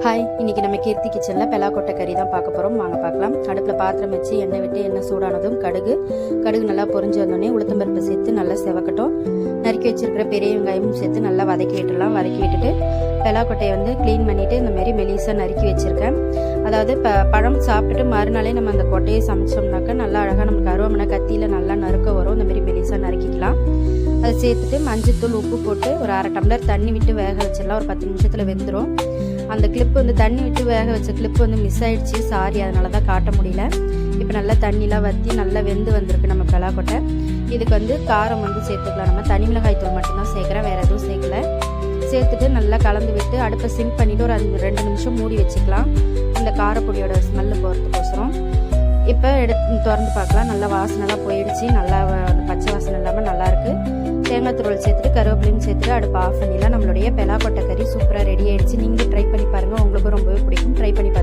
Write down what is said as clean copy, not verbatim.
Hi, இன்றைக்கி நம்ம கீர்த்தி கிச்சனில் பெலாக்கொட்டை கறி தான் பார்க்க போகிறோம். வாங்க பார்க்கலாம். அடுப்பில் பாத்திரம் வச்சு எண்ணெய் விட்டு எண்ணெய் சூடானதும் கடுகு நல்லா பொரிஞ்சு வந்தோடனே உளுத்தம்பருப்பு சேர்த்து நல்லா செவக்கட்டும். நறுக்கி வச்சுருக்கிற பெரிய வெங்காயமும் சேர்த்து நல்லா வதக்கி விட்டுடலாம். வதக்கி விட்டுட்டு பெலாக்கொட்டையை வந்து க்ளீன் பண்ணிவிட்டு இந்த மாதிரி மெலிசாக நறுக்கி வச்சுருக்கேன். அதாவது பழம் சாப்பிட்டுட்டு மறுநாளே நம்ம அந்த கொட்டையை சமைச்சோம்னாக்கா நல்லா அழகாக நமக்கு அருவாமனை கத்தியில் நல்லா நறுக்க வரும். இந்த மாதிரி மெலிசாக நறுக்கிக்கலாம். அதை சேர்த்துட்டு மஞ்சத்தூள் உப்பு போட்டு ஒரு அரை டம்ளர் தண்ணி விட்டு வேக வச்சிடலாம். ஒரு 10 நிமிஷத்தில் வெந்துடும். அந்த கிளிப்பு வந்து தண்ணி விட்டு வேக வச்ச கிளிப்பு வந்து மிஸ் ஆயிடுச்சு, சாரி, அதனால தான் காட்ட முடியல. இப்போ நல்லா தண்ணிலாம் வற்றி நல்லா வெந்து வந்திருக்கு நம்ம பெலாக்கொட்டை. இதுக்கு வந்து காரம் வந்து சேர்த்துக்கலாம். நம்ம தனி மிளகாய் தூள் மட்டும்தான் சேர்க்குறேன், வேறு எதுவும் சேர்க்கல. சேர்த்துட்டு நல்லா கலந்து விட்டு அடுப்பை சிம் பண்ணிவிட்டு ஒரு 2 நிமிஷம் மூடி வச்சுக்கலாம், இந்த காரப்பொடியோட ஸ்மெல்லு போகிறதுக்கோசரம். இப்போ திறந்து பார்க்கலாம். நல்லா வாசனைலாம் போயிடுச்சு, நல்லா அந்த பச்சை வாசனை இல்லாமல் நல்லாயிருக்கு. தேங்காய் துருவல் சேர்த்துட்டு கருவேப்பிலையும் சேர்த்துட்டு அடுப்பு ஆஃப் பண்ணிடலாம். நம்மளுடைய பெலாக்கொட்டை கறி சூப்பராக ரெடி ஆயிடுச்சு. நீங்களும் ட்ரை பண்ணி பாருங்கள், உங்களுக்கு ரொம்பவே பிடிக்கும். ட்ரை பண்ணி பாருங்கள்.